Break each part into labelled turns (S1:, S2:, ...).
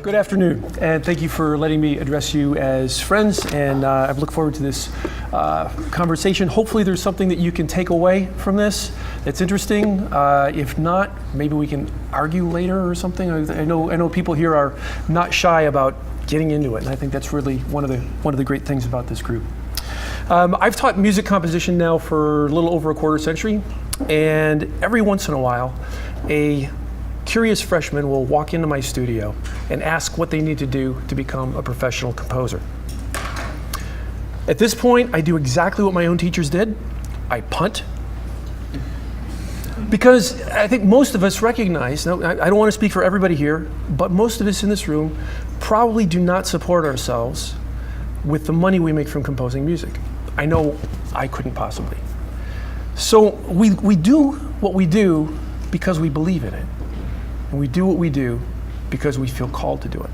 S1: Good afternoon, and thank you for letting me address you as friends, and I look forward to this conversation. Hopefully there's something that you can take away from this that's interesting. If not, maybe we can argue later or something. I know people here are not shy about getting into it, and I think that's really one of the great things about this group. I've taught music composition now for a little over a quarter century, and every once in a while, a curious freshman will walk into my studio and ask what they need to do to become a professional composer. At this point, I do exactly what my own teachers did. I punt. Because I think most of us recognize, I don't want to speak for everybody here, but most of us in this room probably do not support ourselves with the money we make from composing music. I know I couldn't possibly. So we do what we do because we believe in it. And we do what we do because we feel called to do it.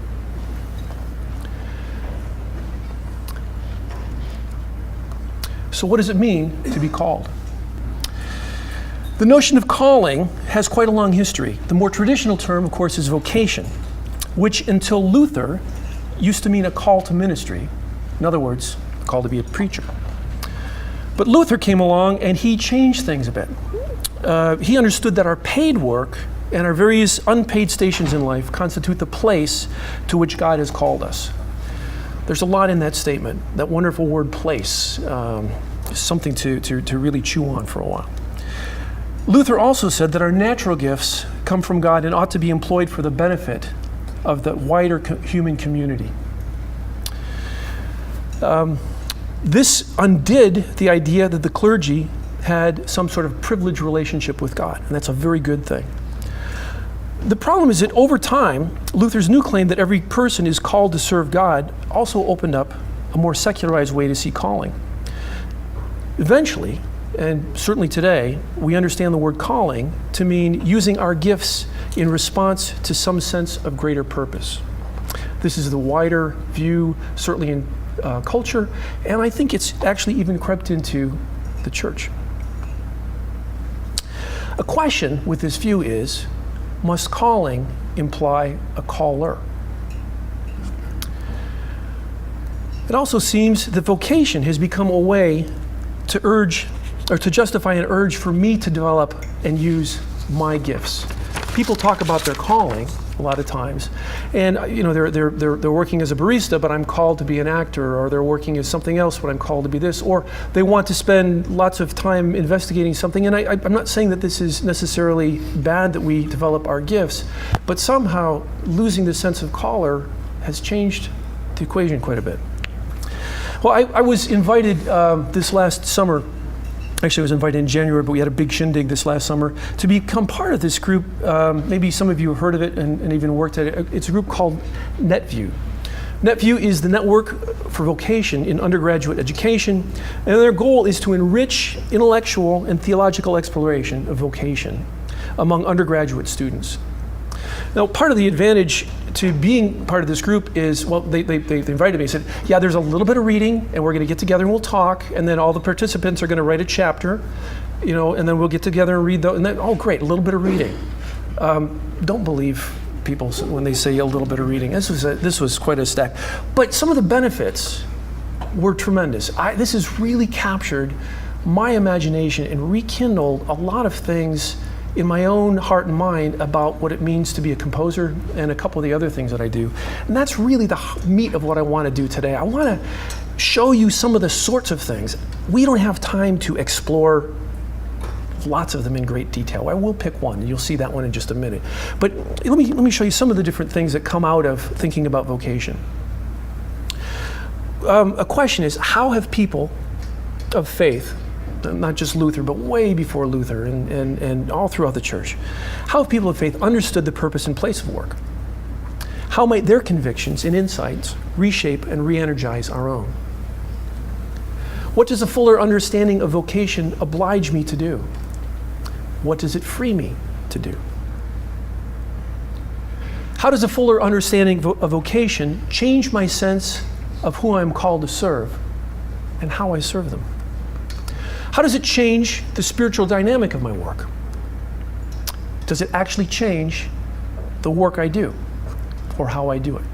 S1: So what does it mean to be called? The notion of calling has quite a long history. The more traditional term, of course, is vocation, which until Luther used to mean a call to ministry. In other words, a call to be a preacher. But Luther came along and he changed things a bit. He understood that our paid work and our various unpaid stations in life constitute the place to which God has called us. There's a lot in that statement. That wonderful word place is something to really chew on for a while. Luther also said that our natural gifts come from God and ought to be employed for the benefit of the wider human community. This undid the idea that the clergy had some sort of privileged relationship with God, and that's a very good thing. The problem is that over time, Luther's new claim that every person is called to serve God also opened up a more secularized way to see calling. Eventually, and certainly today, we understand the word calling to mean using our gifts in response to some sense of greater purpose. This is the wider view, certainly in culture, and I think it's actually even crept into the church. A question with this view is, must calling imply a caller? It also seems that vocation has become a way to urge or to justify an urge for me to develop and use my gifts. People talk about their calling a lot of times, and they're working as a barista, but I'm called to be an actor, or they're working as something else, but I'm called to be this, or they want to spend lots of time investigating something. And I'm not saying that this is necessarily bad that we develop our gifts, but somehow losing the sense of caller has changed the equation quite a bit. Well, I was invited this last summer. Actually, I was invited in January, but we had a big shindig this last summer to become part of this group. Maybe some of you have heard of it and even worked at it. It's a group called NetView. NetView is the network for vocation in undergraduate education, and their goal is to enrich intellectual and theological exploration of vocation among undergraduate students. Now, part of the advantage to being part of this group is, well, they invited me and said, yeah, there's a little bit of reading, and we're going to get together and we'll talk, and then all the participants are going to write a chapter, and then we'll get together and read those, and then, oh, great, a little bit of reading. Don't believe people when they say a little bit of reading. This was quite a stack. But some of the benefits were tremendous. This has really captured my imagination and rekindled a lot of things in my own heart and mind about what it means to be a composer and a couple of the other things that I do. And that's really the meat of what I want to do today. I want to show you some of the sorts of things. We don't have time to explore lots of them in great detail. I will pick one, and you'll see that one in just a minute. But let me show you some of the different things that come out of thinking about vocation. A question is, how have people of faith, not just Luther, but way before Luther and all throughout the church, how have people of faith understood the purpose and place of work? How might their convictions and insights reshape and re-energize our own? What does a fuller understanding of vocation oblige me to do? What does it free me to do? How does a fuller understanding of vocation change my sense of who I'm called to serve and how I serve them? How does it change the spiritual dynamic of my work? Does it actually change the work I do? or how I do it.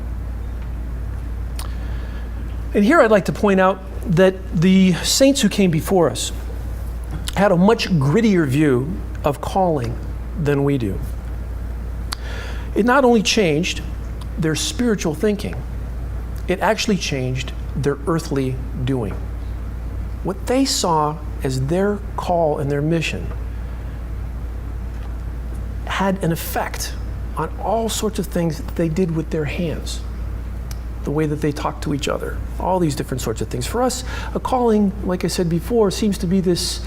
S1: And here I'd like to point out that the saints who came before us had a much grittier view of calling than we do. It not only changed their spiritual thinking, it actually changed their earthly doing. What they saw as their call and their mission had an effect on all sorts of things that they did with their hands, the way that they talked to each other, all these different sorts of things. For us, a calling, like I said before, seems to be this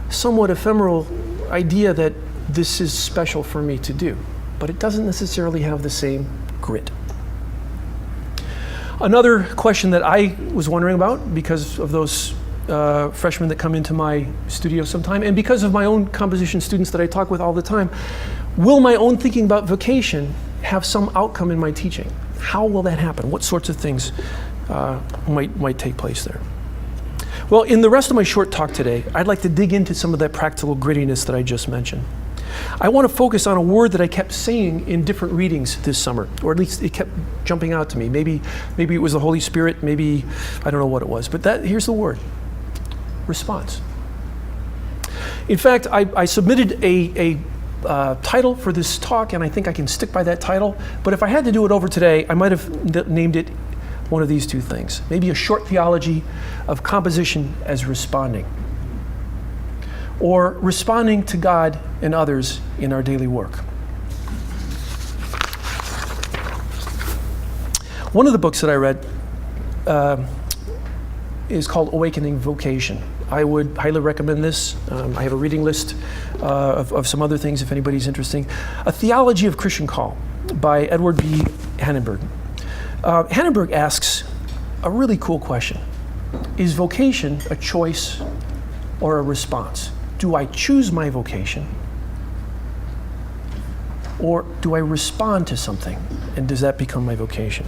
S1: somewhat ephemeral idea that this is special for me to do, but it doesn't necessarily have the same grit. Another question that I was wondering about, because of those freshmen that come into my studio sometime, and because of my own composition students that I talk with all the time, will my own thinking about vocation have some outcome in my teaching? How will that happen? What sorts of things might take place there? Well, in the rest of my short talk today, I'd like to dig into some of that practical grittiness that I just mentioned. I want to focus on a word that I kept saying in different readings this summer, or at least it kept jumping out to me. Maybe it was the Holy Spirit, maybe I don't know what it was, but here's the word: response. In fact, I submitted a title for this talk, and I think I can stick by that title, but if I had to do it over today, I might have named it one of these two things. Maybe a short theology of composition as responding, or responding to God and others in our daily work. One of the books that I read is called Awakening Vocation. I would highly recommend this. I have a reading list of some other things if anybody's interested. A Theology of Christian Call by Edward B. Hannenberg. Hannenberg asks a really cool question. Is vocation a choice or a response? Do I choose my vocation, or do I respond to something, and does that become my vocation?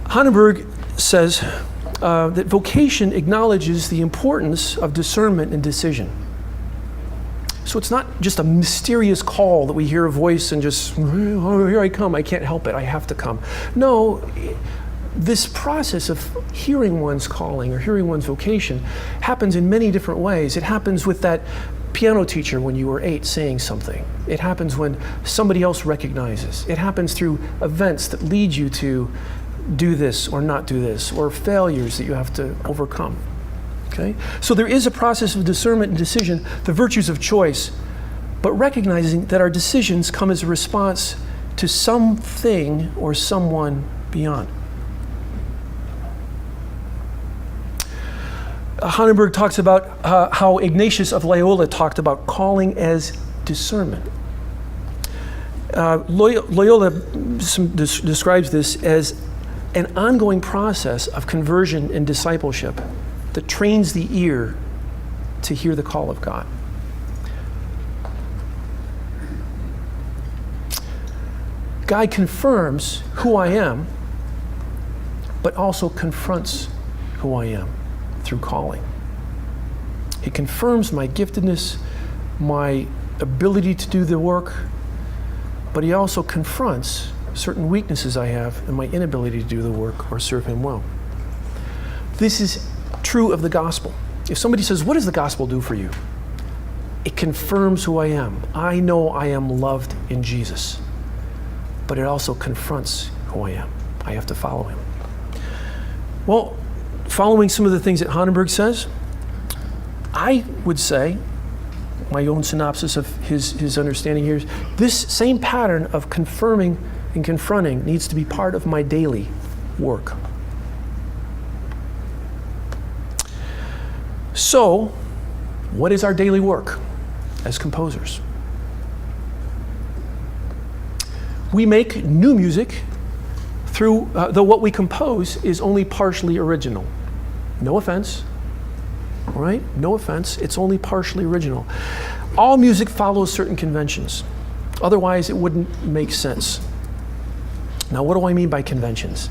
S1: Hannenberg says that vocation acknowledges the importance of discernment and decision. So it's not just a mysterious call that we hear a voice and just, oh, here I come, I can't help it, I have to come. No, this process of hearing one's calling or hearing one's vocation happens in many different ways. It happens with that piano teacher when you were 8 saying something. It happens when somebody else recognizes. It happens through events that lead you to do this or not do this, or failures that you have to overcome. Okay? So there is a process of discernment and decision, the virtues of choice, but recognizing that our decisions come as a response to something or someone beyond. Hannenberg talks about how Ignatius of Loyola talked about calling as discernment. Loyola describes this as an ongoing process of conversion and discipleship that trains the ear to hear the call of God. God confirms who I am, but also confronts who I am through calling. He confirms my giftedness, my ability to do the work, but he also confronts certain weaknesses I have and my inability to do the work or serve him well. This is true of the gospel. If somebody says, what does the gospel do for you? It confirms who I am. I know I am loved in Jesus, but it also confronts who I am. I have to follow him. Well, following some of the things that Hannenberg says, I would say, my own synopsis of his understanding here is, this same pattern of confirming and confronting needs to be part of my daily work. So, what is our daily work as composers? We make new music through, though what we compose is only partially original. No offense, all right? No offense, it's only partially original. All music follows certain conventions. Otherwise, it wouldn't make sense. Now, what do I mean by conventions?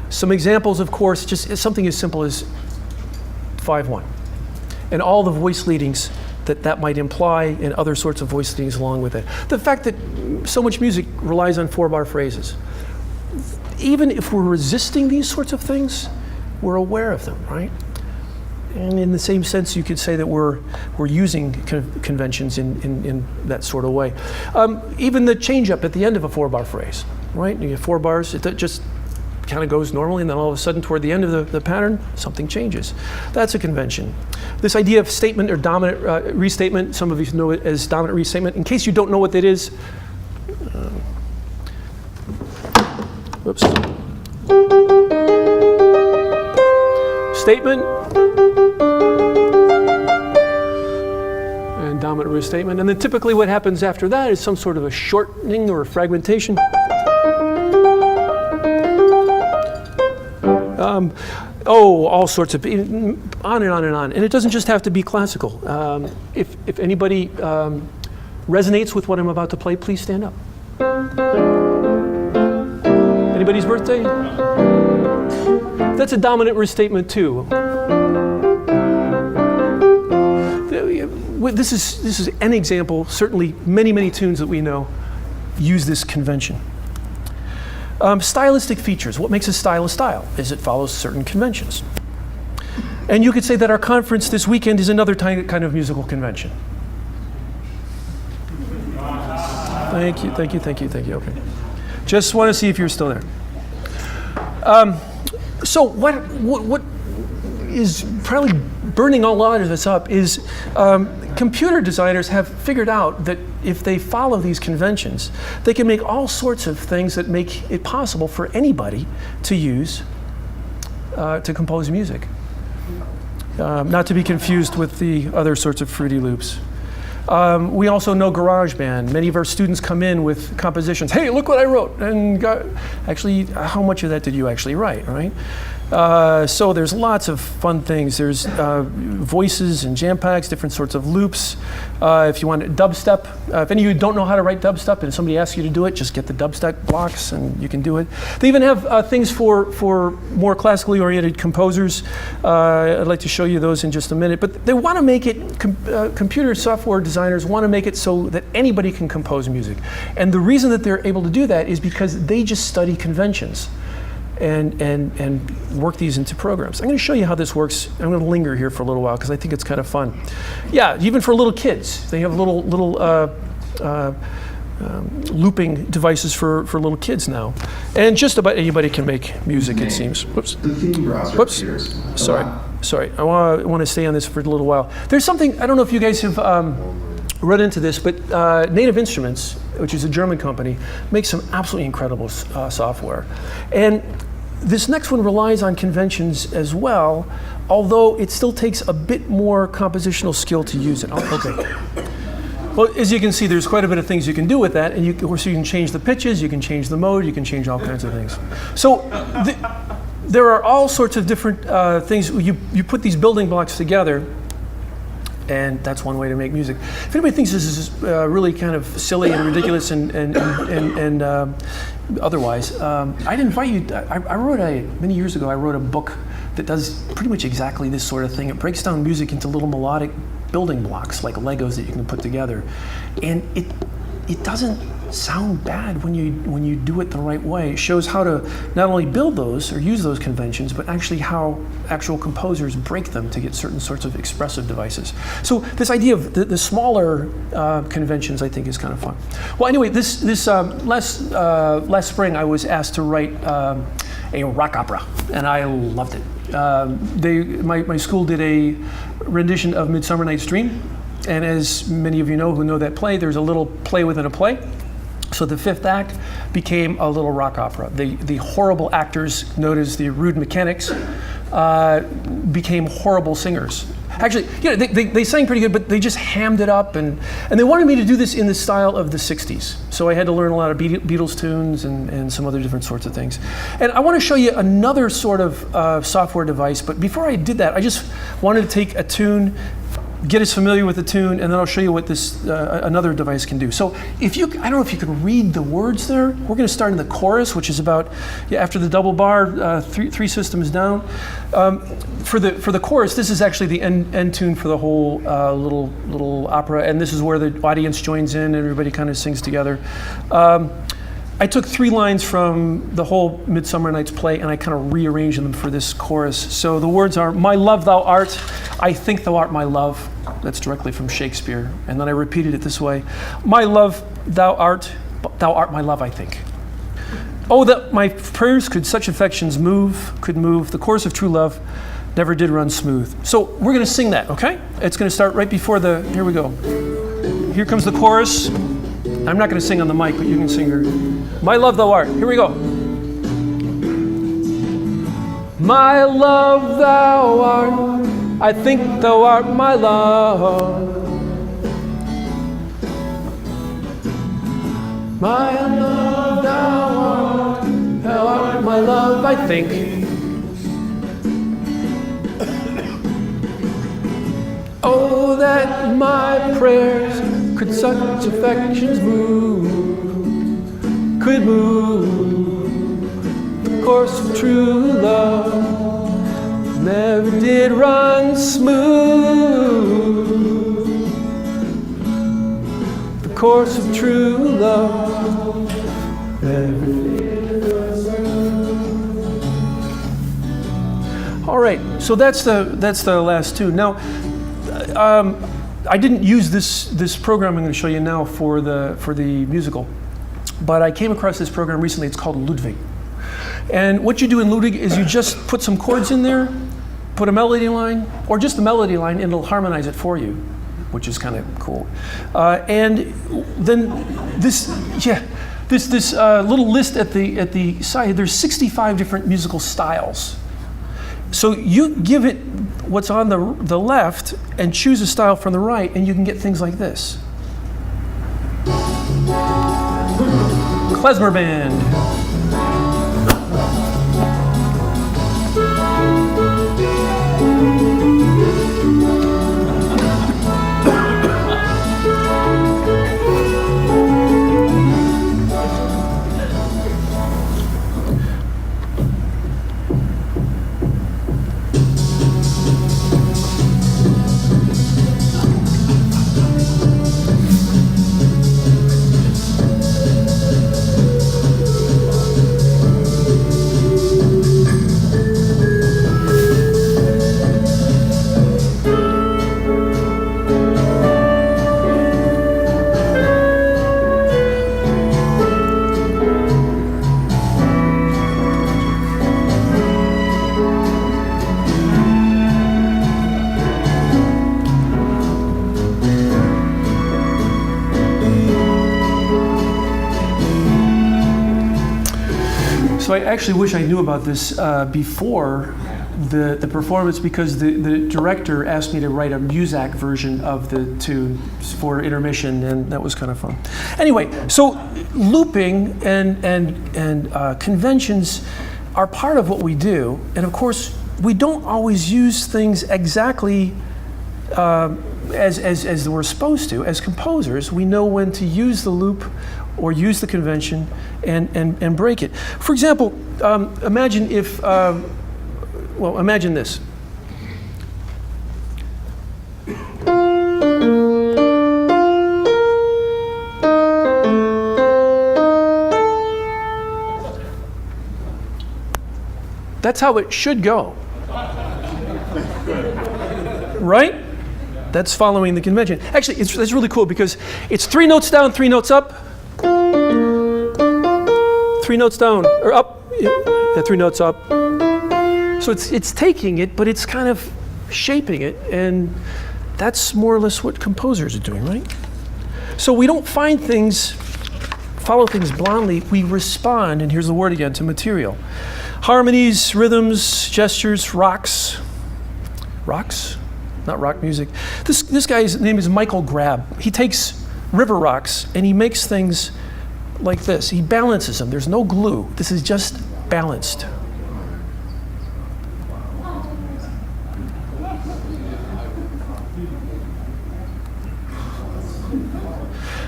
S1: Some examples, of course, just something as simple as 5/1. And all the voice leadings that might imply, and other sorts of voice things along with it. The fact that so much music relies on 4-bar phrases. Even if we're resisting these sorts of things, we're aware of them, right? And in the same sense, you could say that we're using conventions in that sort of way. Even the change up at the end of a 4-bar phrase, right? You get 4 bars, it just kind of goes normally, and then all of a sudden toward the end of the pattern, something changes. That's a convention. This idea of statement or dominant restatement, some of you know it as dominant restatement. In case you don't know what that is, whoops. Statement and dominant restatement. And then typically what happens after that is some sort of a shortening or a fragmentation. All sorts of, on and on and on. And it doesn't just have to be classical. If anybody resonates with what I'm about to play, please stand up. Anybody's birthday? That's a dominant restatement too. This is an example. Certainly many tunes that we know use this convention. Stylistic features. What makes a style is it follows certain conventions. And you could say that our conference this weekend is another kind of musical convention. Thank you. Okay. Just want to see if you're still there. So what is probably burning a lot of this up is computer designers have figured out that if they follow these conventions, they can make all sorts of things that make it possible for anybody to use to compose music. Not to be confused with the other sorts of Fruity Loops. We also know GarageBand. Many of our students come in with compositions. Hey, look what I wrote. And actually, how much of that did you actually write, right? So there's lots of fun things. There's voices and jam packs, different sorts of loops. If you want dubstep, if any of you don't know how to write dubstep and somebody asks you to do it, just get the dubstep blocks and you can do it. They even have things for more classically oriented composers. I'd like to show you those in just a minute. But they want to make it, computer software designers want to make it so that anybody can compose music. And the reason that they're able to do that is because they just study conventions and work these into programs. I'm going to show you how this works. I'm going to linger here for a little while because I think it's kind of fun. Yeah, even for little kids, they have little looping devices for little kids now, and just about anybody can make music. It seems. Whoops.
S2: The theme browser.
S1: Whoops. Sorry. I want to stay on this for a little while. There's something I don't know if you guys have run into this, but Native Instruments, which is a German company, makes some absolutely incredible software. And this next one relies on conventions as well, although it still takes a bit more compositional skill to use it. Oh, okay. Well, as you can see, there's quite a bit of things you can do with that, and of course you can change the pitches, you can change the mode, you can change all kinds of things. So there are all sorts of different things. You put these building blocks together, and that's one way to make music. If anybody thinks this is really kind of silly and ridiculous and otherwise, I'd invite you. Many years ago, I wrote a book that does pretty much exactly this sort of thing. It breaks down music into little melodic building blocks, like Legos that you can put together. And it doesn't sound bad when you do it the right way. It shows how to not only build those or use those conventions, but actually how actual composers break them to get certain sorts of expressive devices. So this idea of the smaller conventions, I think, is kind of fun. Well, anyway, this last spring I was asked to write a rock opera, and I loved it. My school did a rendition of Midsummer Night's Dream, and as many of you know who know that play, there's a little play within a play. So the fifth act became a little rock opera. The horrible actors, known as the rude mechanics, became horrible singers. Actually, they sang pretty good, but they just hammed it up, and they wanted me to do this in the style of the 60s. So I had to learn a lot of Beatles tunes and some other different sorts of things. And I want to show you another sort of software device, but before I did that, I just wanted to take a tune get us familiar with the tune, and then I'll show you what this another device can do. So I don't know if you can read the words there. We're going to start in the chorus, which is about after the double bar, three systems down. For the chorus, this is actually the end tune for the whole little opera, and this is where the audience joins in and everybody kind of sings together. I took 3 lines from the whole Midsummer Night's Play and I kind of rearranged them for this chorus. So the words are, "My love thou art, I think thou art my love." That's directly from Shakespeare. And then I repeated it this way. "My love thou art my love, I think. Oh, that my prayers could such affections could move. The course of true love never did run smooth." So we're going to sing that, okay? It's going to start right before here we go. Here comes the chorus. I'm not going to sing on the mic, but you can sing her. "My love thou art." Here we go. "My love thou art, I think thou art my love. My love thou art my love, I think. Oh, that my prayers could such affections could move. The course of true love never did run smooth. The course of true love never did run smooth. All right, so that's the last tune. Now, I didn't use this program I'm going to show you now for the musical, but I came across this program recently. It's called Ludwig. And what you do in Ludwig is you just put some chords in there, put a melody line, or just the melody line, and it'll harmonize it for you, which is kind of cool. And then this little list at the side. There's 65 different musical styles. So you give it what's on the left and choose a style from the right, and you can get things like this. Klezmer Band. So I actually wish I knew about this before the performance, because the director asked me to write a Muzak version of the tune for intermission, and that was kind of fun. Anyway, so looping and conventions are part of what we do, and of course we don't always use things exactly as we're supposed to. As composers, we know when to use the loop or use the convention and break it. For example, imagine if, imagine this. That's how it should go. Right? That's following the convention. Actually, it's really cool because it's 3 notes down, 3 notes up, 3 notes down, or up, 3 notes up. So it's taking it, but it's kind of shaping it, and that's more or less what composers are doing, right? So we don't follow things blindly, we respond, and here's the word again, to material. Harmonies, rhythms, gestures, rocks. Rocks? Not rock music. This guy's name is Michael Grab. He takes river rocks and he makes things like this. He balances them. There's no glue. This is just balanced.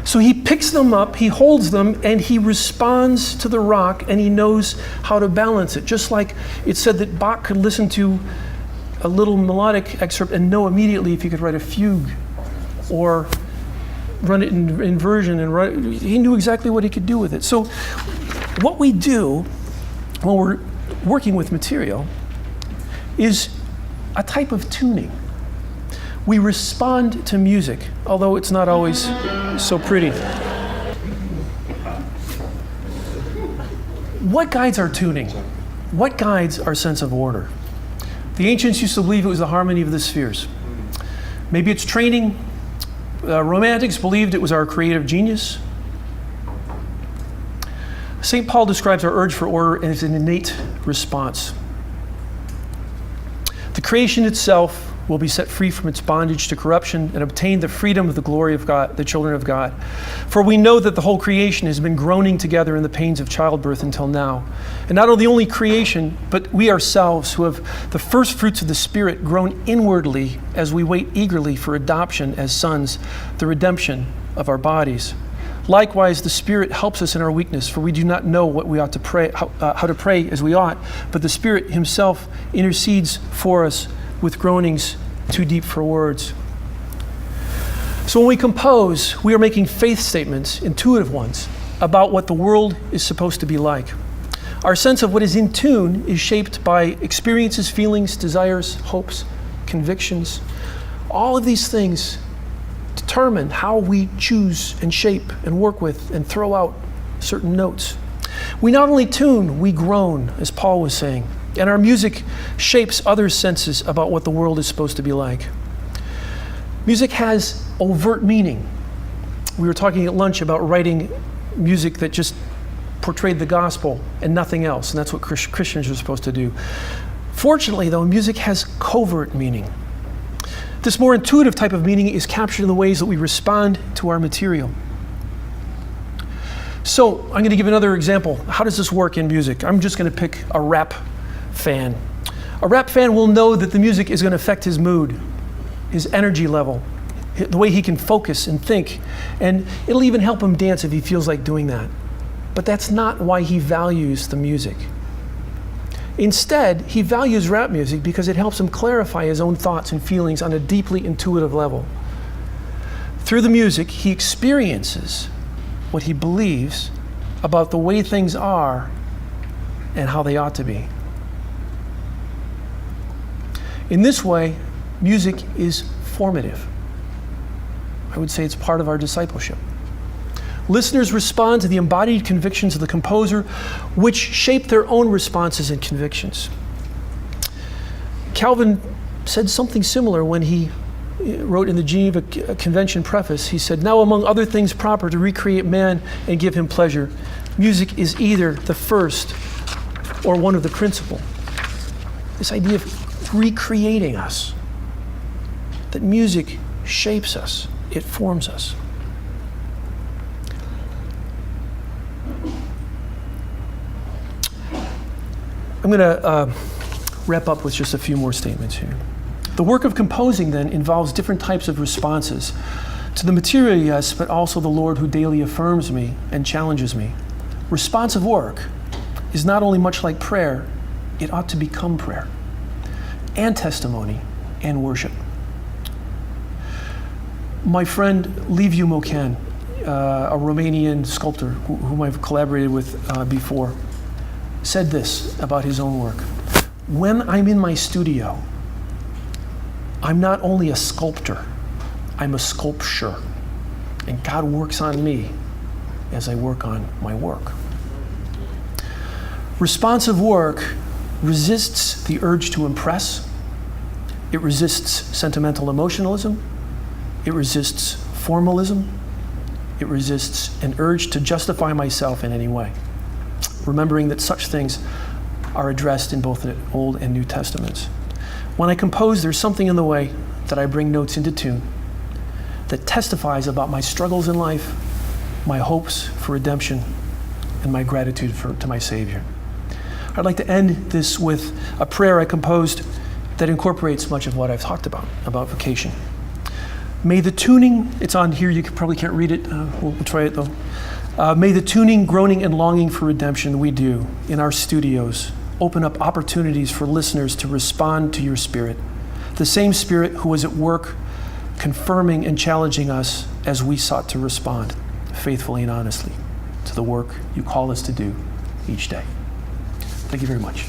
S1: So he picks them up, he holds them, and he responds to the rock, and he knows how to balance it. Just like it said that Bach could listen to a little melodic excerpt and know immediately if he could write a fugue or run it in inversion, and he knew exactly what he could do with it. So what we do when we're working with material is a type of tuning. We respond to music, although it's not always so pretty. What guides our tuning? What guides our sense of order? The ancients used to believe it was the harmony of the spheres. Maybe it's training. Romantics believed it was our creative genius. St. Paul describes our urge for order as an innate response. The creation itself will be set free from its bondage to corruption and obtain the freedom of the glory of God, the children of God. For we know that the whole creation has been groaning together in the pains of childbirth until now. And not only creation, but we ourselves who have the first fruits of the Spirit groan inwardly as we wait eagerly for adoption as sons, the redemption of our bodies. Likewise, the Spirit helps us in our weakness, for we do not know what we ought to pray, how to pray as we ought, but the Spirit himself intercedes for us with groanings too deep for words. So when we compose, we are making faith statements, intuitive ones, about what the world is supposed to be like. Our sense of what is in tune is shaped by experiences, feelings, desires, hopes, convictions. All of these things determine how we choose and shape and work with and throw out certain notes. We not only tune, we groan, as Paul was saying. And our music shapes other senses about what the world is supposed to be like. Music has overt meaning. We were talking at lunch about writing music that just portrayed the gospel and nothing else, and that's what Christians are supposed to do. Fortunately, though, music has covert meaning. This more intuitive type of meaning is captured in the ways that we respond to our material. So, I'm going to give another example. How does this work in music? I'm just going to pick a rap fan. A rap fan will know that the music is going to affect his mood, his energy level, the way he can focus and think, and it'll even help him dance if he feels like doing that. But that's not why he values the music. Instead, he values rap music because it helps him clarify his own thoughts and feelings on a deeply intuitive level. Through the music, he experiences what he believes about the way things are and how they ought to be. In this way, music is formative. I would say it's part of our discipleship. Listeners respond to the embodied convictions of the composer, which shape their own responses and convictions. Calvin said something similar when he wrote in the Geneva Convention preface. He said, "Now among other things proper to recreate man and give him pleasure, music is either the first or one of the principal." This idea of recreating us, that music shapes us, it forms us. I'm going to wrap up with just a few more statements here. The work of composing, then, involves different types of responses to the material, yes, but also the Lord who daily affirms me and challenges me. Responsive work is not only much like prayer, it ought to become prayer, and testimony, and worship. My friend Liviu Mocan, a Romanian sculptor whom I've collaborated with before, said this about his own work. "When I'm in my studio, I'm not only a sculptor, I'm a sculpture. And God works on me as I work on my work." Responsive work resists the urge to impress. It resists sentimental emotionalism. It resists formalism. It resists an urge to justify myself in any way, remembering that such things are addressed in both the Old and New Testaments. When I compose, there's something in the way that I bring notes into tune that testifies about my struggles in life, my hopes for redemption, and my gratitude to my Savior. I'd like to end this with a prayer I composed that incorporates much of what I've talked about vocation. May the tuning, it's on here, you probably can't read it, we'll try it though. May the tuning, groaning, and longing for redemption we do in our studios open up opportunities for listeners to respond to your Spirit, the same Spirit who was at work confirming and challenging us as we sought to respond faithfully and honestly to the work you call us to do each day. Thank you very much.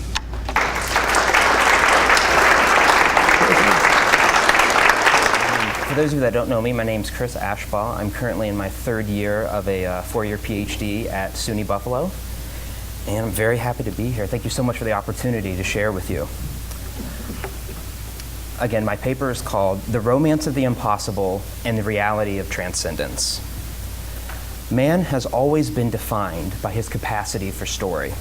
S2: For those of you that don't know me, my name's Chris Ashbaugh. I'm currently in my third year of a four-year PhD at SUNY Buffalo, and I'm very happy to be here. Thank you so much for the opportunity to share with you. Again, my paper is called The Romance of the Impossible and the Reality of Transcendence. Man has always been defined by his capacity for story.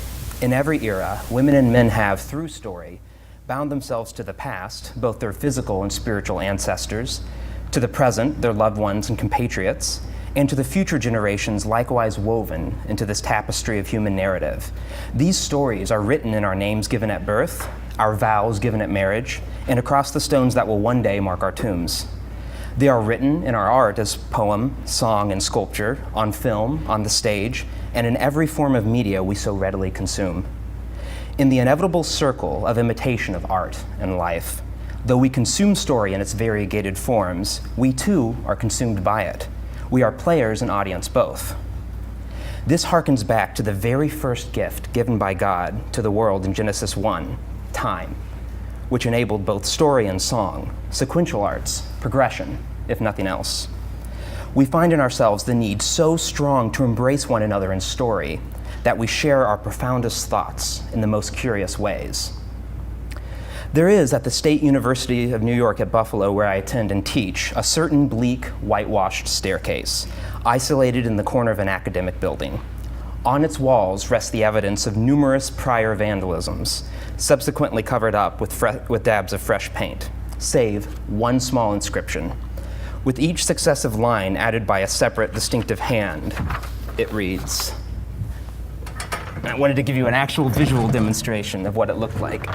S2: In every era, women and men have, through story, bound themselves to the past, both their physical and spiritual ancestors, to the present, their loved ones and compatriots, and to the future generations likewise woven into this tapestry of human narrative. These stories are written in our names given at birth, our vows given at marriage, and across the stones that will one day mark our tombs. They are written in our art as poem, song, and sculpture, on film, on the stage, and in every form of media we so readily consume. In the inevitable circle of imitation of art and life, though we consume story in its variegated forms, we too are consumed by it. We are players and audience both. This harkens back to the very first gift given by God to the world in Genesis 1, time, which enabled both story and song, sequential arts, progression, if nothing else. We find in ourselves the need so strong to embrace one another in story that we share our profoundest thoughts in the most curious ways. There is, at the State University of New York at Buffalo, where I attend and teach, a certain bleak, whitewashed staircase, isolated in the corner of an academic building. On its walls rests the evidence of numerous prior vandalisms, subsequently covered up with dabs of fresh paint, save one small inscription. With each successive line added by a separate, distinctive hand, it reads. I wanted to give you an actual visual demonstration of what it looked like.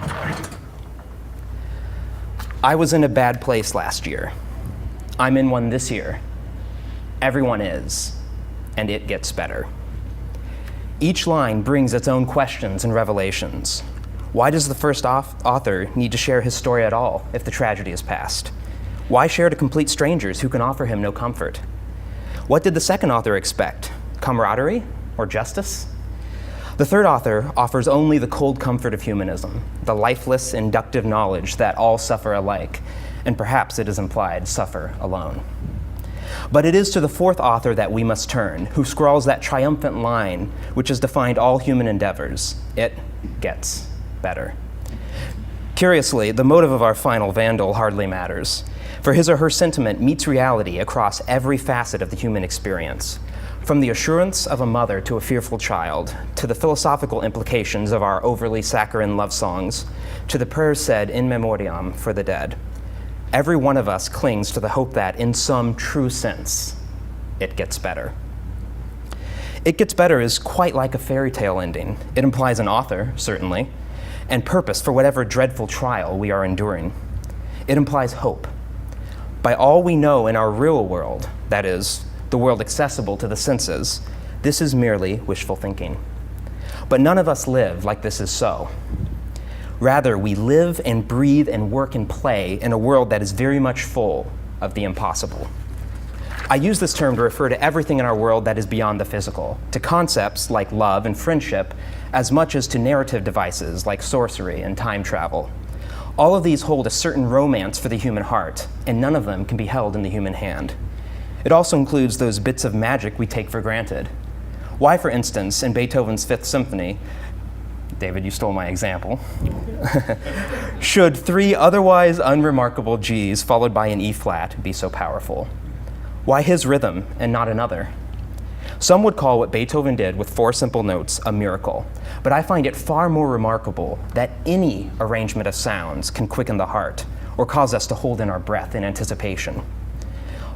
S2: I was in a bad place last year. I'm in one this year. Everyone is, and it gets better. Each line brings its own questions and revelations. Why does the first author need to share his story at all if the tragedy is past? Why share to complete strangers who can offer him no comfort? What did the second author expect? Camaraderie or justice? The third author offers only the cold comfort of humanism, the lifeless, inductive knowledge that all suffer alike, and perhaps it is implied, suffer alone. But it is to the fourth author that we must turn, who scrawls that triumphant line which has defined all human endeavors. It gets better. Curiously, the motive of our final vandal hardly matters, for his or her sentiment meets reality across every facet of the human experience. From the assurance of a mother to a fearful child, to the philosophical implications of our overly saccharine love songs, to the prayers said in memoriam for the dead. Every one of us clings to the hope that, in some true sense, it gets better. It gets better is quite like a fairy tale ending. It implies an author, certainly, and purpose for whatever dreadful trial we are enduring. It implies hope. By all we know in our real world, that is, the world accessible to the senses, this is merely wishful thinking. But none of us live like this is so. Rather, we live and breathe and work and play in a world that is very much full of the impossible. I use this term to refer to everything in our world that is beyond the physical, to concepts like love and friendship, as much as to narrative devices like sorcery and time travel. All of these hold a certain romance for the human heart, and none of them can be held in the human hand. It also includes those bits of magic we take for granted. Why, for instance, in Beethoven's Fifth Symphony, David, you stole my example, should three otherwise unremarkable Gs followed by an E flat be so powerful? Why his rhythm and not another? Some would call what Beethoven did with four simple notes a miracle, but I find it far more remarkable that any arrangement of sounds can quicken the heart or cause us to hold in our breath in anticipation.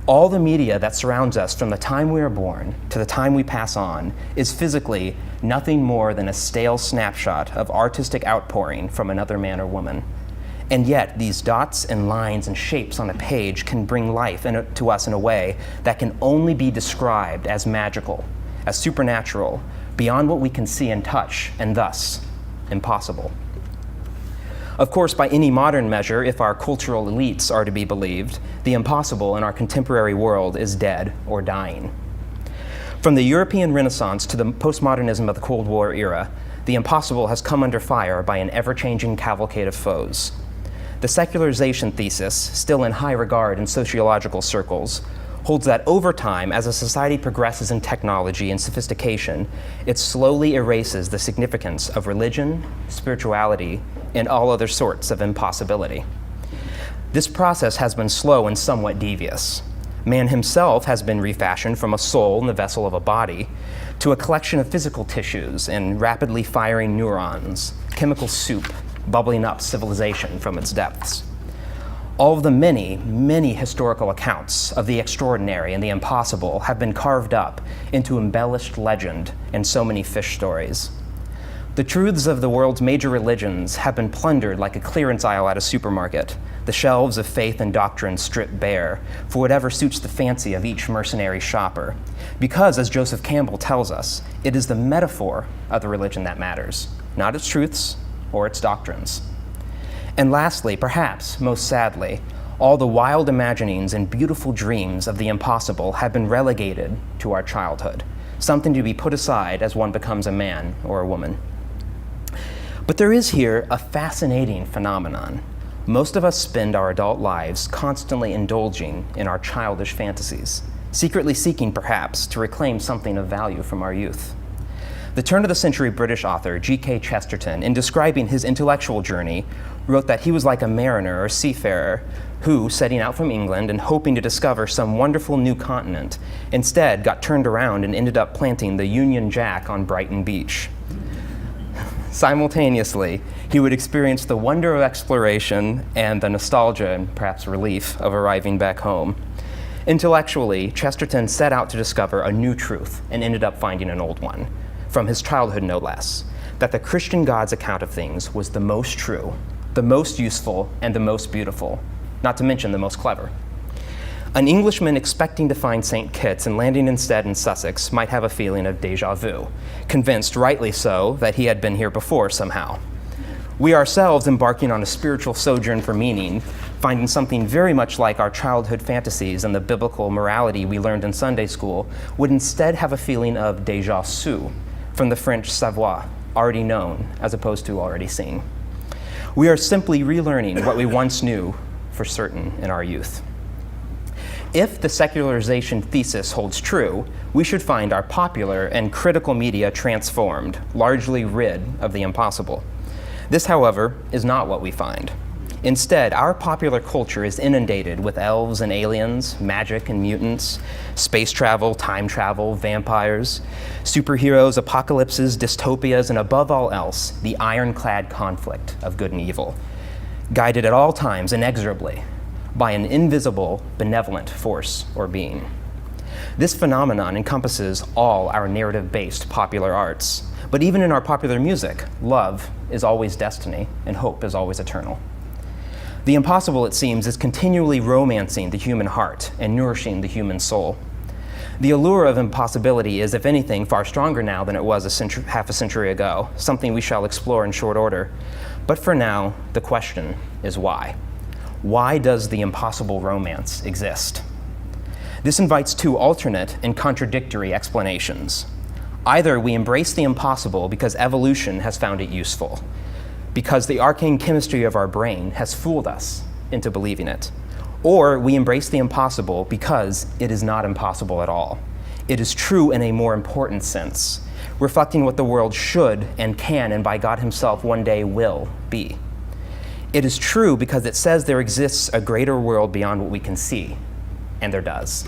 S2: All the media that surrounds us from the time we are born to the time we pass on is physically nothing more than a stale snapshot of artistic outpouring from another man or woman. And yet, these dots and lines and shapes on a page can bring life to us in a way that can only be described as magical, as supernatural, beyond what we can see and touch, and thus, impossible. Of course, by any modern measure, if our cultural elites are to be believed, the impossible in our contemporary world is dead or dying. From the European Renaissance to the postmodernism of the Cold War era, the impossible has come under fire by an ever-changing cavalcade of foes. The secularization thesis, still in high regard in sociological circles, holds that over time, as a society progresses in technology and sophistication, it slowly erases the significance of religion, spirituality, and all other sorts of impossibility. This process has been slow and somewhat devious. Man himself has been refashioned from a soul in the vessel of a body to a collection of physical tissues and rapidly firing neurons, chemical soup, bubbling up civilization from its depths. All of the many, many historical accounts of the extraordinary and the impossible have been carved up into embellished legend and so many fish stories. The truths of the world's major religions have been plundered like a clearance aisle at a supermarket, the shelves of faith and doctrine stripped bare for whatever suits the fancy of each mercenary shopper. Because, as Joseph Campbell tells us, it is the metaphor of the religion that matters, not its truths or its doctrines. And lastly, perhaps most sadly, all the wild imaginings and beautiful dreams of the impossible have been relegated to our childhood, something to be put aside as one becomes a man or a woman. But there is here a fascinating phenomenon. Most of us spend our adult lives constantly indulging in our childish fantasies, secretly seeking, perhaps, to reclaim something of value from our youth. The turn-of-the-century British author G.K. Chesterton, in describing his intellectual journey, wrote that he was like a mariner or seafarer who, setting out from England and hoping to discover some wonderful new continent, instead got turned around and ended up planting the Union Jack on Brighton Beach. Simultaneously, he would experience the wonder of exploration and the nostalgia and perhaps relief of arriving back home. Intellectually, Chesterton set out to discover a new truth and ended up finding an old one, from his childhood no less, that the Christian God's account of things was the most true, the most useful, and the most beautiful, not to mention the most clever. An Englishman expecting to find St. Kitts and landing instead in Sussex might have a feeling of déjà vu, convinced, rightly so, that he had been here before somehow. We ourselves, embarking on a spiritual sojourn for meaning, finding something very much like our childhood fantasies and the biblical morality we learned in Sunday school, would instead have a feeling of déjà su, from the French savoir, already known, as opposed to already seen. We are simply relearning what we once knew for certain in our youth. If the secularization thesis holds true, we should find our popular and critical media transformed, largely rid of the impossible. This, however, is not what we find. Instead, our popular culture is inundated with elves and aliens, magic and mutants, space travel, time travel, vampires, superheroes, apocalypses, dystopias, and above all else, the ironclad conflict of good and evil, guided at all times inexorably by an invisible, benevolent force or being. This phenomenon encompasses all our narrative-based popular arts, but even in our popular music, love is always destiny and hope is always eternal. The impossible, it seems, is continually romancing the human heart and nourishing the human soul. The allure of impossibility is, if anything, far stronger now than it was half a century ago, something we shall explore in short order. But for now, the question is why? Why does the impossible romance exist? This invites two alternate and contradictory explanations. Either we embrace the impossible because evolution has found it useful, because the arcane chemistry of our brain has fooled us into believing it, or we embrace the impossible because it is not impossible at all. It is true in a more important sense, reflecting what the world should and can, and by God Himself one day will be. It is true because it says there exists a greater world beyond what we can see, and there does.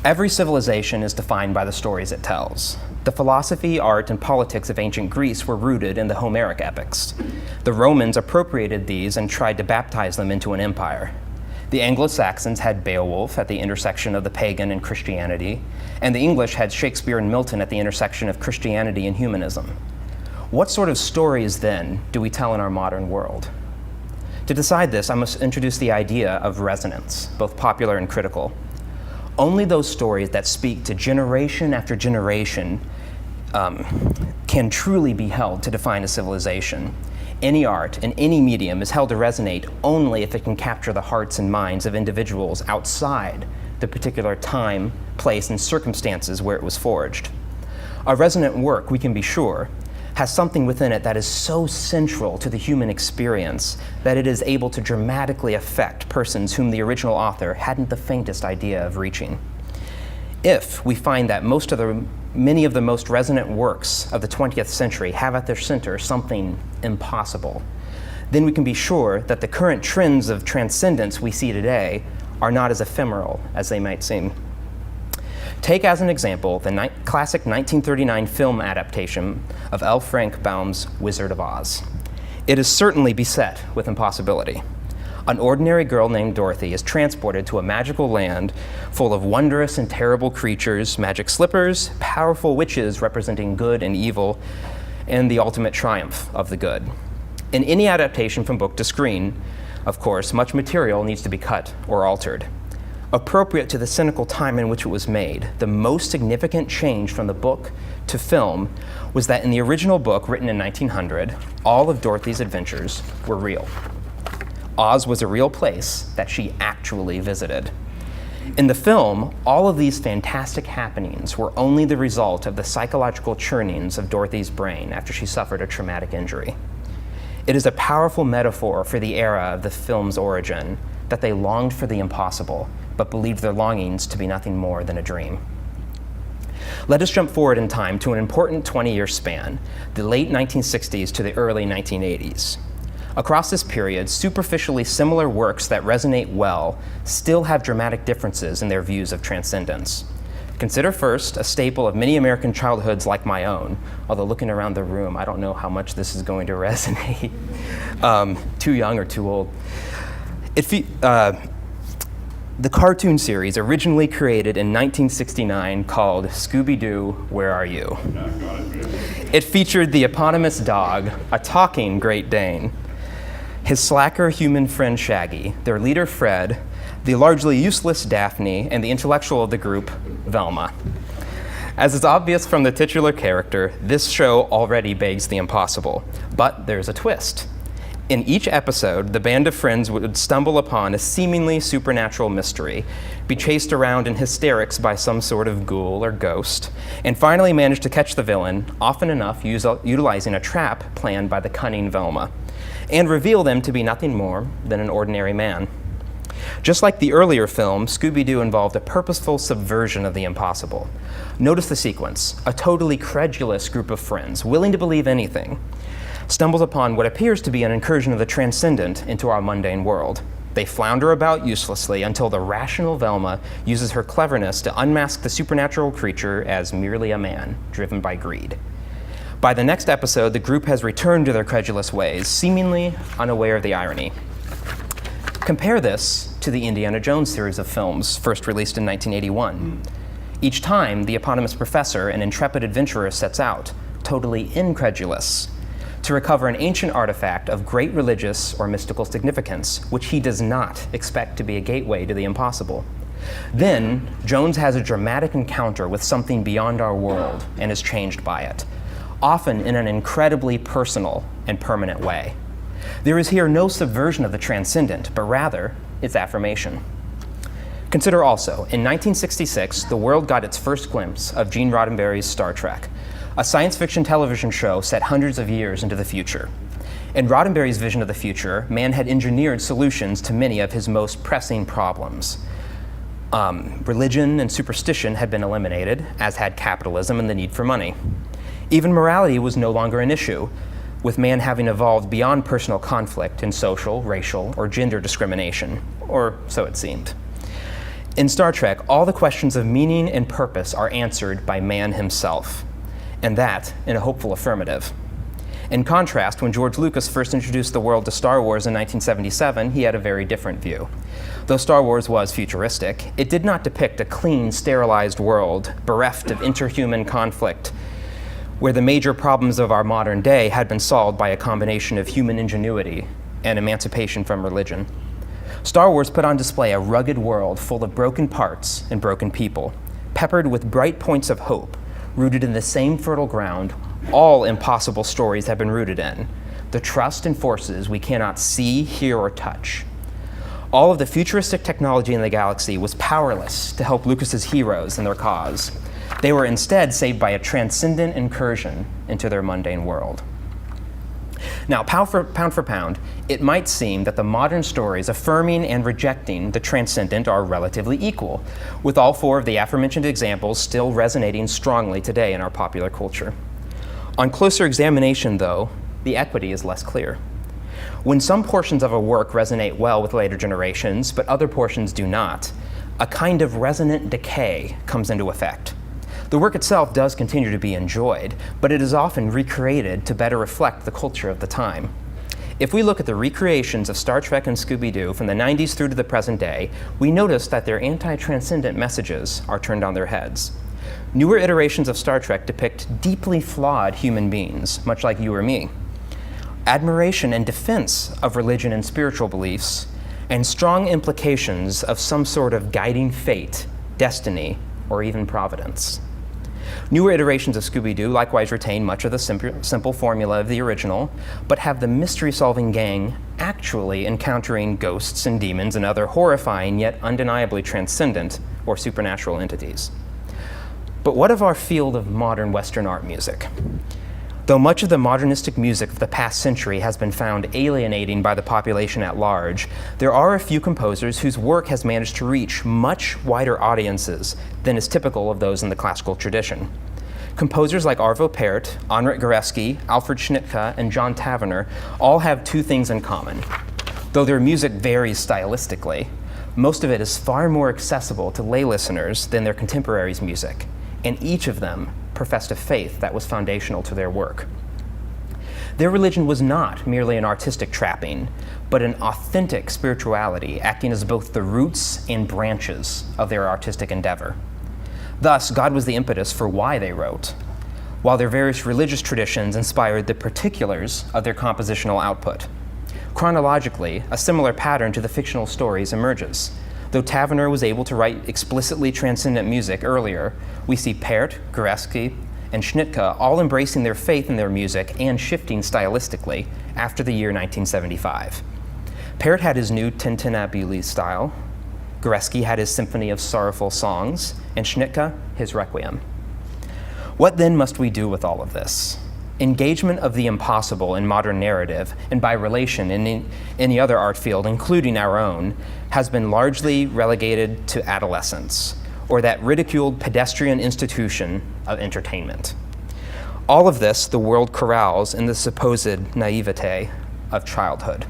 S2: Every civilization is defined by the stories it tells. The philosophy, art, and politics of ancient Greece were rooted in the Homeric epics. The Romans appropriated these and tried to baptize them into an empire. The Anglo-Saxons had Beowulf at the intersection of the pagan and Christianity, and the English had Shakespeare and Milton at the intersection of Christianity and humanism. What sort of stories, then, do we tell in our modern world? To decide this, I must introduce the idea of resonance, both popular and critical. Only those stories that speak to generation after generation can truly be held to define a civilization. Any art in any medium is held to resonate only if it can capture the hearts and minds of individuals outside the particular time, place, and circumstances where it was forged. A resonant work, we can be sure, has something within it that is so central to the human experience that it is able to dramatically affect persons whom the original author hadn't the faintest idea of reaching. If we find that many of the most resonant works of the 20th century have at their center something impossible, then we can be sure that the current trends of transcendence we see today are not as ephemeral as they might seem. Take as an example the classic 1939 film adaptation of L. Frank Baum's Wizard of Oz. It is certainly beset with impossibility. An ordinary girl named Dorothy is transported to a magical land full of wondrous and terrible creatures, magic slippers, powerful witches representing good and evil, and the ultimate triumph of the good. In any adaptation from book to screen, of course, much material needs to be cut or altered. Appropriate to the cynical time in which it was made, the most significant change from the book to film was that in the original book, written in 1900, all of Dorothy's adventures were real. Oz was a real place that she actually visited. In the film, all of these fantastic happenings were only the result of the psychological churnings of Dorothy's brain after she suffered a traumatic injury. It is a powerful metaphor for the era of the film's origin, that they longed for the impossible, but believed their longings to be nothing more than a dream. Let us jump forward in time to an important 20-year span, the late 1960s to the early 1980s. Across this period, superficially similar works that resonate well still have dramatic differences in their views of transcendence. Consider first a staple of many American childhoods like my own, although looking around the room, I don't know how much this is going to resonate. Too young or too old. The cartoon series originally created in 1969 called Scooby-Doo, Where Are You? It featured the eponymous dog, a talking Great Dane, his slacker human friend Shaggy, their leader Fred, the largely useless Daphne, and the intellectual of the group, Velma. As is obvious from the titular character, this show already begs the impossible, but there's a twist. In each episode, the band of friends would stumble upon a seemingly supernatural mystery, be chased around in hysterics by some sort of ghoul or ghost, and finally manage to catch the villain, often enough utilizing a trap planned by the cunning Velma, and reveal them to be nothing more than an ordinary man. Just like the earlier film, Scooby-Doo involved a purposeful subversion of the impossible. Notice the sequence. A totally credulous group of friends, willing to believe anything, stumbles upon what appears to be an incursion of the transcendent into our mundane world. They flounder about uselessly until the rational Velma uses her cleverness to unmask the supernatural creature as merely a man, driven by greed. By the next episode, the group has returned to their credulous ways, seemingly unaware of the irony. Compare this to the Indiana Jones series of films, first released in 1981. Each time, the eponymous professor, an intrepid adventurer, sets out, totally incredulous, to recover an ancient artifact of great religious or mystical significance, which he does not expect to be a gateway to the impossible. Then, Jones has a dramatic encounter with something beyond our world and is changed by it, often in an incredibly personal and permanent way. There is here no subversion of the transcendent, but rather its affirmation. Consider also, in 1966, the world got its first glimpse of Gene Roddenberry's Star Trek, a science fiction television show set hundreds of years into the future. In Roddenberry's vision of the future, man had engineered solutions to many of his most pressing problems. Religion and superstition had been eliminated, as had capitalism and the need for money. Even morality was no longer an issue, with man having evolved beyond personal conflict in social, racial, or gender discrimination, or so it seemed. In Star Trek, all the questions of meaning and purpose are answered by man himself, and that in a hopeful affirmative. In contrast, when George Lucas first introduced the world to Star Wars in 1977, he had a very different view. Though Star Wars was futuristic, it did not depict a clean, sterilized world bereft of interhuman conflict where the major problems of our modern day had been solved by a combination of human ingenuity and emancipation from religion. Star Wars put on display a rugged world full of broken parts and broken people, peppered with bright points of hope, rooted in the same fertile ground all impossible stories have been rooted in, the trust in forces we cannot see, hear, or touch. All of the futuristic technology in the galaxy was powerless to help Lucas's heroes in their cause. They were instead saved by a transcendent incursion into their mundane world. Now, pound for pound, it might seem that the modern stories affirming and rejecting the transcendent are relatively equal, with all four of the aforementioned examples still resonating strongly today in our popular culture. On closer examination, though, the equity is less clear. When some portions of a work resonate well with later generations, but other portions do not, a kind of resonant decay comes into effect. The work itself does continue to be enjoyed, but it is often recreated to better reflect the culture of the time. If we look at the recreations of Star Trek and Scooby-Doo from the 90s through to the present day, we notice that their anti-transcendent messages are turned on their heads. Newer iterations of Star Trek depict deeply flawed human beings, much like you or me. Admiration and defense of religion and spiritual beliefs, and strong implications of some sort of guiding fate, destiny, or even providence. Newer iterations of Scooby-Doo likewise retain much of the simple formula of the original, but have the mystery-solving gang actually encountering ghosts and demons and other horrifying yet undeniably transcendent or supernatural entities. But what of our field of modern Western art music? Though much of the modernistic music of the past century has been found alienating by the population at large, there are a few composers whose work has managed to reach much wider audiences than is typical of those in the classical tradition. Composers like Arvo Pärt, Henryk Górecki, Alfred Schnittke, and John Tavener all have two things in common. Though their music varies stylistically, most of it is far more accessible to lay listeners than their contemporaries' music, and each of them professed a faith that was foundational to their work. Their religion was not merely an artistic trapping, but an authentic spirituality acting as both the roots and branches of their artistic endeavor. Thus, God was the impetus for why they wrote, while their various religious traditions inspired the particulars of their compositional output. Chronologically, a similar pattern to the fictional stories emerges. Though Tavener was able to write explicitly transcendent music earlier, we see Pärt, Górecki, and Schnittke all embracing their faith in their music and shifting stylistically after the year 1975. Pärt had his new Tintinnabuli style, Górecki had his symphony of sorrowful songs, and Schnittke his requiem. What then must we do with all of this? Engagement of the impossible in modern narrative, and by relation in any other art field, including our own, has been largely relegated to adolescence, or that ridiculed pedestrian institution of entertainment. All of this the world corrals in the supposed naivete of childhood.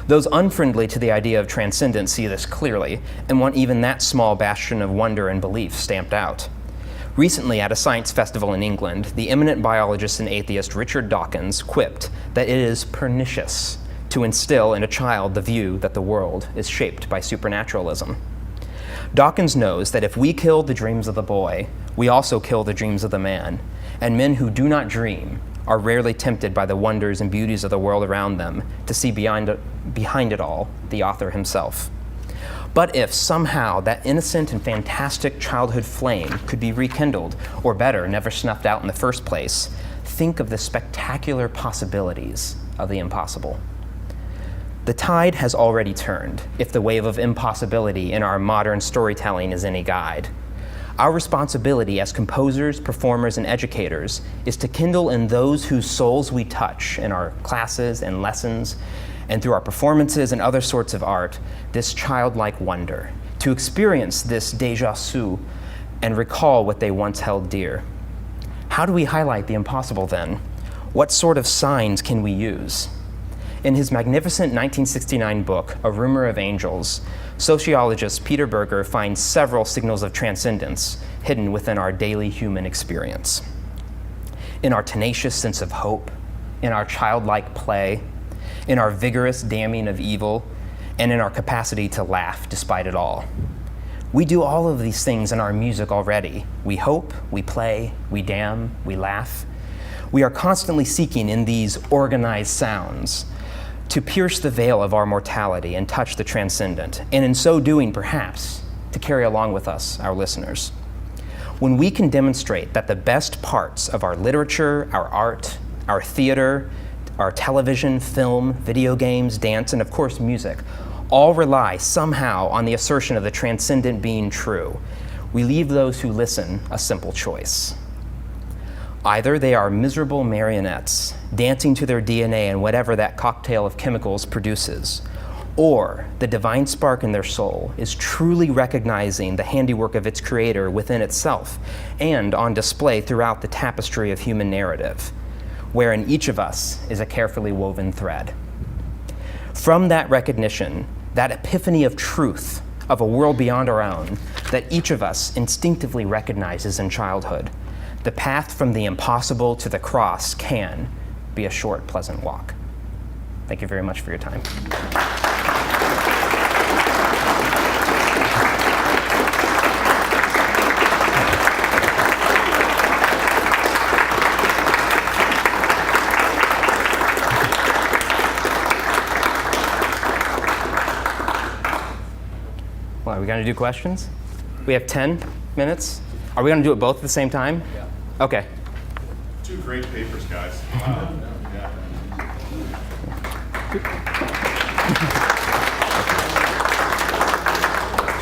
S2: Those unfriendly to the idea of transcendence see this clearly and want even that small bastion of wonder and belief stamped out. Recently, at a science festival in England, the eminent biologist and atheist Richard Dawkins quipped that it is pernicious to instill in a child the view that the world is shaped by supernaturalism. Dawkins knows that if we kill the dreams of the boy, we also kill the dreams of the man, and men who do not dream are rarely tempted by the wonders and beauties of the world around them to see behind it all the author himself. But if somehow that innocent and fantastic childhood flame could be rekindled, or better, never snuffed out in the first place, think of the spectacular possibilities of the impossible. The tide has already turned, if the wave of impossibility in our modern storytelling is any guide. Our responsibility as composers, performers, and educators is to kindle in those whose souls we touch in our classes and lessons, and through our performances and other sorts of art, this childlike wonder, to experience this déjà vu and recall what they once held dear. How do we highlight the impossible then? What sort of signs can we use? In his magnificent 1969 book, A Rumor of Angels, sociologist Peter Berger finds several signals of transcendence hidden within our daily human experience. In our tenacious sense of hope, in our childlike play, in our vigorous damning of evil, and in our capacity to laugh despite it all. We do all of these things in our music already. We hope, we play, we damn, we laugh. We are constantly seeking in these organized sounds to pierce the veil of our mortality and touch the transcendent, and in so doing, perhaps, to carry along with us our listeners. When we can demonstrate that the best parts of our literature, our art, our theater, our television, film, video games, dance, and of course music, all rely somehow on the assertion of the transcendent being true, we leave those who listen a simple choice. Either they are miserable marionettes dancing to their DNA and whatever that cocktail of chemicals produces, or the divine spark in their soul is truly recognizing the handiwork of its creator within itself and on display throughout the tapestry of human narrative, wherein each of us is a carefully woven thread. From that recognition, that epiphany of truth of a world beyond our own that each of us instinctively recognizes in childhood, the path from the impossible to the cross can be a short, pleasant walk. Thank you very much for your time. Well, are we going to do questions? We have 10 minutes. Are we going to do it both at the same time?
S3: Yeah.
S2: Okay.
S4: Two great papers, guys.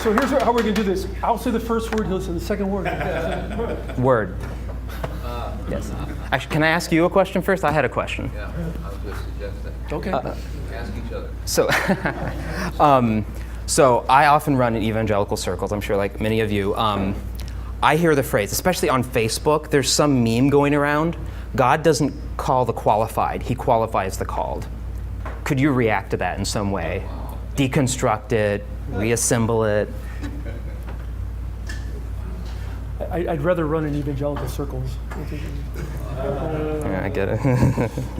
S1: So here's how we're going to do this. I'll say the first word, he'll say the second word.
S2: Word. Yes. Actually, can I ask you a question first? I had a question.
S3: Yeah, I was going to suggest that.
S1: Okay.
S3: Ask each other.
S2: So I often run in evangelical circles, I'm sure like many of you. I hear the phrase, especially on Facebook, there's some meme going around, God doesn't call the qualified, he qualifies the called. Could you react to that in some way? Deconstruct it, reassemble it?
S1: I'd rather run in evangelical circles.
S2: Yeah, I get it.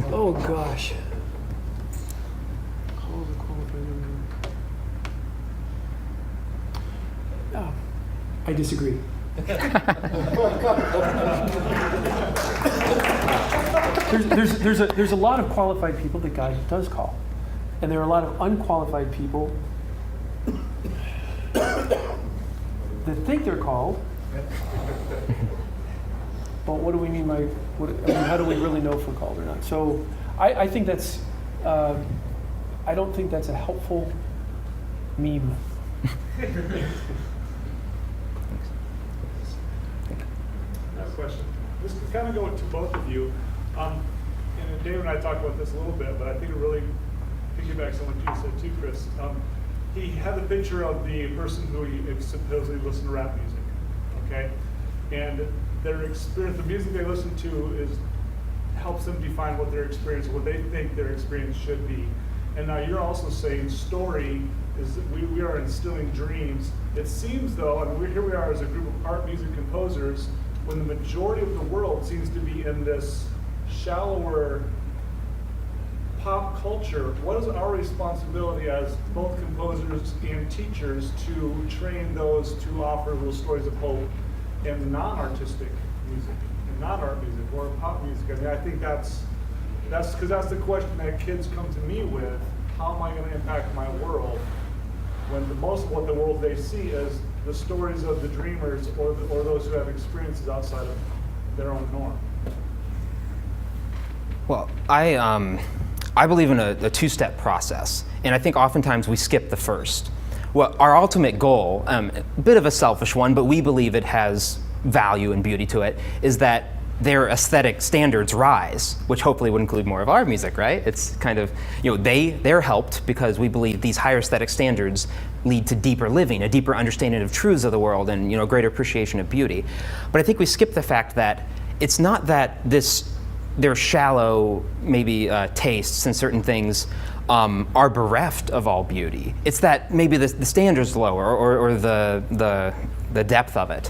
S1: Oh, gosh. Oh, I disagree. There's a lot of qualified people that God does call, and there are a lot of unqualified people that think they're called. But what do we mean by how do we really know if we're called or not? So I think that's I don't think that's a helpful meme.
S4: I have a question. This could kind of go to both of you. And David and I talked about this a little bit, but I think it really piggybacks on what you said too, Chris. He had the picture of the person who he supposedly listened to rap music, okay? And their experience, the music they listen to helps them define what their experience, what they think their experience should be. And now you're also saying story is that we are instilling dreams. It seems though, I mean, here we are as a group of art music composers, when the majority of the world seems to be in this shallower pop culture. What is our responsibility as both composers and teachers to train those to offer those stories of hope in non-artistic music, in non-art music or pop music? I mean, I think that's because that's the question that kids come to me with. How am I going to impact my world when most of what the world they see is the stories of the dreamers or those who have experiences outside of their own norm?
S2: Well, I believe in a two-step process, and I think oftentimes we skip the first. Well, our ultimate goal, a bit of a selfish one, but we believe it has value and beauty to it, is that their aesthetic standards rise, which hopefully would include more of our music, right? It's kind of, they're helped because we believe these higher aesthetic standards lead to deeper living, a deeper understanding of truths of the world, and a greater appreciation of beauty. But I think we skip the fact that it's not that their shallow, maybe tastes and certain things are bereft of all beauty. It's that maybe the standard's lower or the depth of it.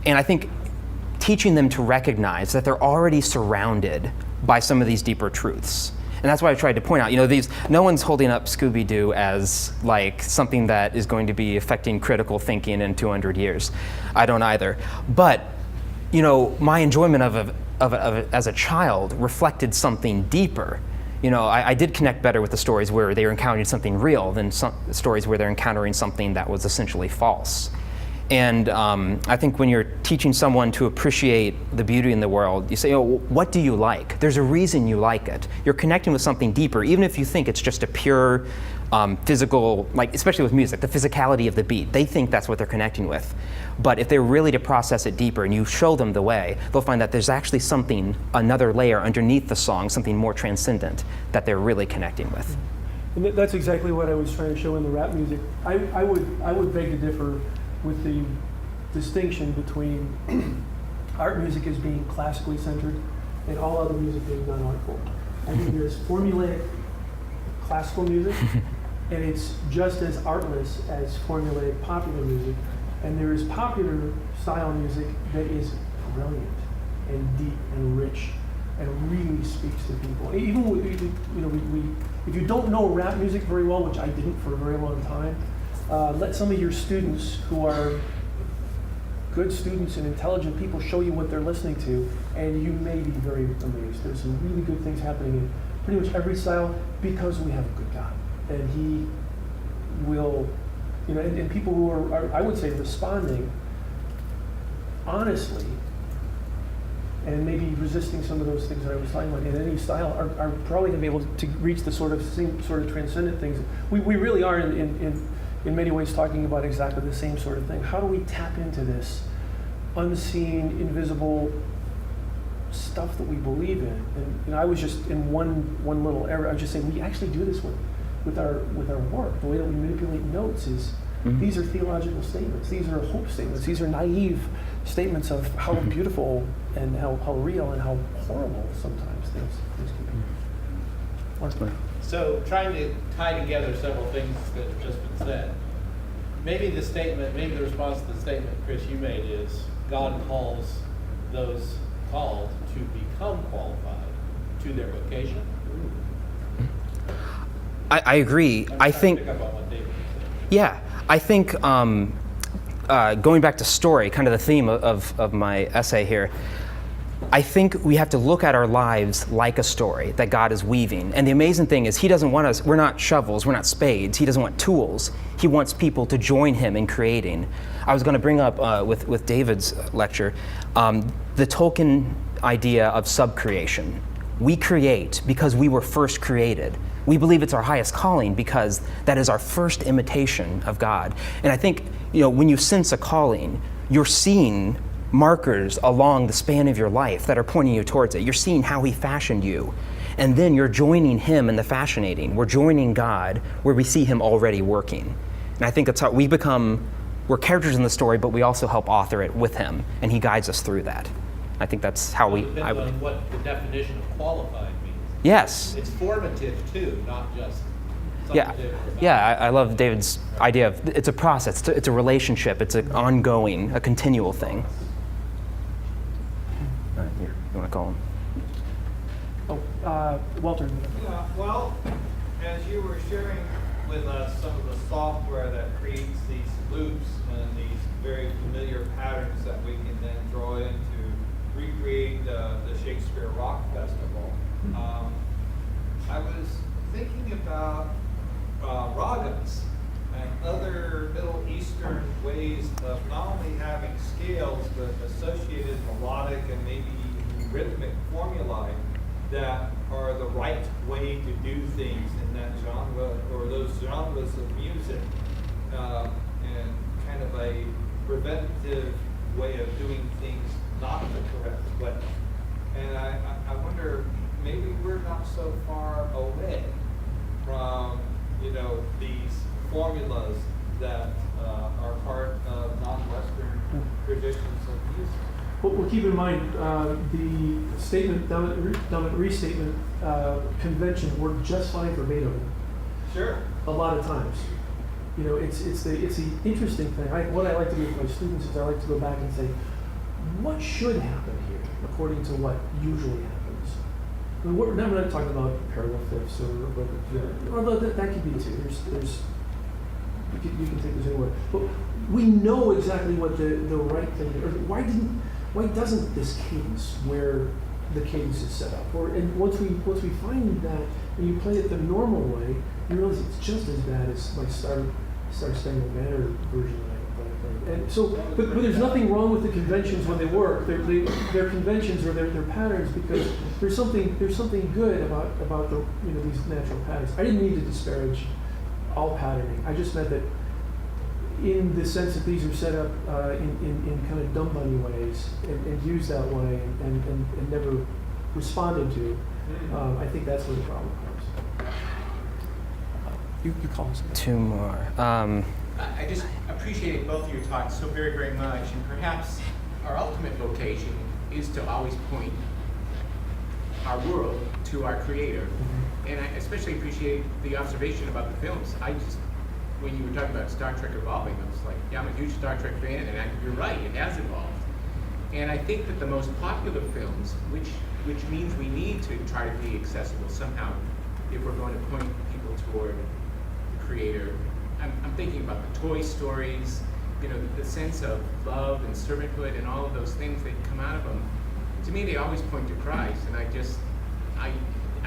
S2: And I think teaching them to recognize that they're already surrounded by some of these deeper truths. And that's why I tried to point out, no one's holding up Scooby-Doo as like something that is going to be affecting critical thinking in 200 years. I don't either. But, my enjoyment of it as a child reflected something deeper. I did connect better with the stories where they were encountering something real than some stories where they're encountering something that was essentially false. And I think when you're teaching someone to appreciate the beauty in the world, you say, what do you like? There's a reason you like it. You're connecting with something deeper, even if you think it's just a pure physical, like especially with music, the physicality of the beat. They think that's what they're connecting with. But if they're really to process it deeper and you show them the way, they'll find that there's actually something, another layer underneath the song, something more transcendent that they're really connecting with.
S1: And that's exactly what I was trying to show in the rap music. I would beg to differ with the distinction between art music as being classically centered and all other music being non-artful. I think there's formulaic classical music, and it's just as artless as formulaic popular music. And there is popular style music that is brilliant and deep and rich and really speaks to people. Even if you don't know rap music very well, which I didn't for a very long time, let some of your students who are good students and intelligent people show you what they're listening to, and you may be very amazed. There's some really good things happening in pretty much every style because we have a good God. And He will, and people who are, I would say, responding honestly and maybe resisting some of those things that I was talking about in any style are probably going to be able to reach the same sort of transcendent things. We really are in many ways talking about exactly the same sort of thing. How do we tap into this unseen, invisible stuff that we believe in? And I was just in one little area. I was just saying we actually do this with our work. The way that we manipulate notes is these are theological statements. These are hope statements. These are naive statements of how beautiful and how real and how horrible sometimes things can be.
S5: So trying to tie together several things that have just been said. Maybe the response to the statement, Chris, you made is God calls those called to become qualified to their vocation.
S2: I agree. I think,
S5: pick up on what David said.
S2: yeah, I think going back to story, kind of the theme of my essay here, I think we have to look at our lives like a story that God is weaving. And the amazing thing is He doesn't want us, we're not shovels, we're not spades. He doesn't want tools. He wants people to join Him in creating. I was going to bring up with David's lecture, the Tolkien idea of subcreation. We create because we were first created. We believe it's our highest calling because that is our first imitation of God. And I think, when you sense a calling, you're seeing markers along the span of your life that are pointing you towards it. You're seeing how He fashioned you. And then you're joining Him in the fashionating. We're joining God where we see Him already working. And I think that's how we're characters in the story, but we also help author it with Him, and He guides us through that. I think that's how
S5: It depends on what the definition of qualified means.
S2: Yes.
S5: It's formative too, not just summative.
S2: Yeah, I love David's idea of it's a process, it's a relationship, it's an ongoing, a continual thing. All right, here, you want to call him?
S1: Walter.
S6: Yeah, well, as you were sharing with us some of the software that creates these loops and these very familiar patterns that we can then draw in to recreate the Shakespeare Rock Festival, I was thinking about ragas and other Middle Eastern ways of not only having scales but associated melodic and maybe rhythmic formulae that are the right way to do things in that genre or those genres of music, and kind of a preventative way of doing things not the correct way. And I wonder, maybe we're not so far away from, these formulas that are part of non-Western traditions of music.
S1: Well, keep in mind, the statement, dominant restatement convention worked just fine for Beethoven.
S6: Sure.
S1: A lot of times. It's the interesting thing. What I like to do with my students is I like to go back and say, what should happen here according to what usually happens? we're not talking about parallel fifths although that could be too. You can take this anywhere. But we know exactly what the right thing is. Or why doesn't this cadence where the cadence is set up? And once we find that and you play it the normal way, you realize it's just as bad as my Star Spangled Banner version that I played. And so, but there's nothing wrong with the conventions when they work. They're conventions or they're patterns because there's something good about the these natural patterns. I didn't mean to disparage all patterning. I just meant that in the sense that these are set up in kind of dumb bunny ways and used that way and never responded to, I think that's where the problem comes. You call us.
S2: Two more.
S7: I just appreciate both of your talks so very, very much, and perhaps our ultimate vocation is to always point our world to our Creator. And I especially appreciate the observation about the films. When you were talking about Star Trek evolving, I was like, yeah, I'm a huge Star Trek fan, and you're right, it has evolved. And I think that the most popular films, which means we need to try to be accessible somehow if we're going to point people toward the Creator. I'm thinking about the Toy Stories, the sense of love and servanthood and all of those things that come out of them. To me, they always point to Christ, and I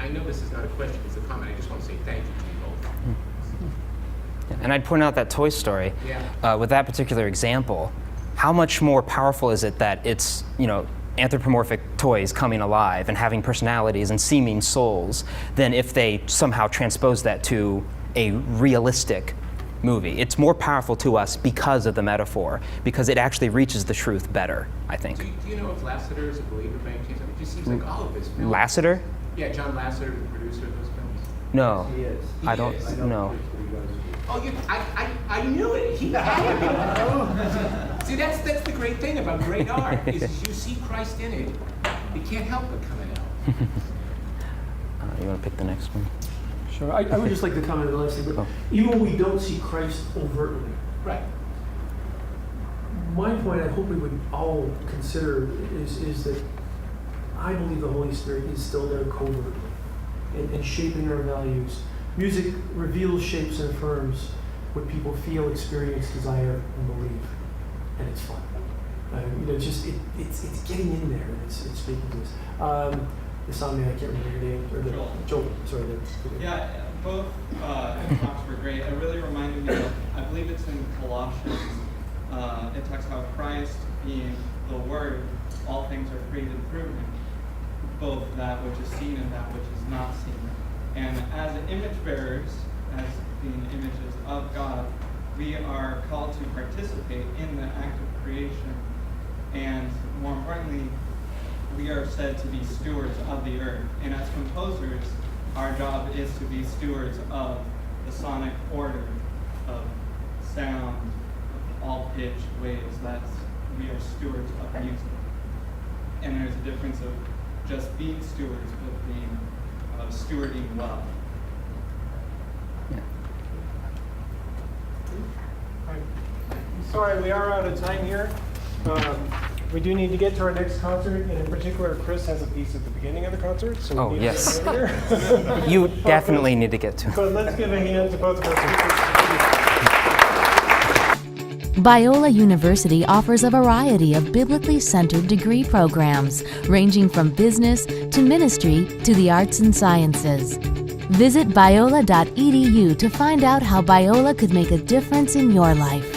S7: know this is not a question, it's a comment. I just want to say thank you to you both.
S2: And I'd point out that Toy Story, with that particular example, how much more powerful is it that it's, anthropomorphic toys coming alive and having personalities and seeming souls than if they somehow transpose that to a realistic movie. It's more powerful to us because of the metaphor, because it actually reaches the truth better, I think.
S7: Do you know if Lasseter is a believer by any chance? It just seems like all of his films.
S2: Lasseter?
S7: Yeah, John Lasseter, the producer of those films.
S2: No.
S3: He is.
S2: I don't know.
S7: Oh, I knew it. He had it. See, that's the great thing about great art is you see Christ in it. It can't help but come out.
S2: You want to pick the next one?
S1: Sure. I would just like to comment on the last thing, but even when we don't see Christ overtly,
S7: Right.
S1: my point I hope we would all consider is that I believe the Holy Spirit is still there covertly and shaping our values. Music reveals, shapes, and affirms what people feel, experience, desire, and believe, and it's fun. It's getting in there and it's speaking to us. The song I can't remember your name, or Joel. Sorry.
S6: Yeah, both talks were great. It really reminded me of, I believe it's in Colossians, it talks about Christ being the Word, all things are created through Him, both that which is seen and that which is not seen. And as image bearers, as being images of God, we are called to participate in the act of creation. And more importantly, we are said to be stewards of the earth. And as composers, our job is to be stewards of the sonic order of sound, of all pitch, waves. We are stewards of music. And there's a difference of just being stewards, but being stewarding well.
S8: Sorry, we are out of time here. We do need to get to our next concert, and in particular, Chris has a piece at the beginning of the concert. So we need to get over here.
S2: You definitely need to get to.
S8: But let's give a hand to both of our
S9: Biola University offers a variety of biblically centered degree programs, ranging from business to ministry to the arts and sciences. Visit biola.edu to find out how Biola could make a difference in your life.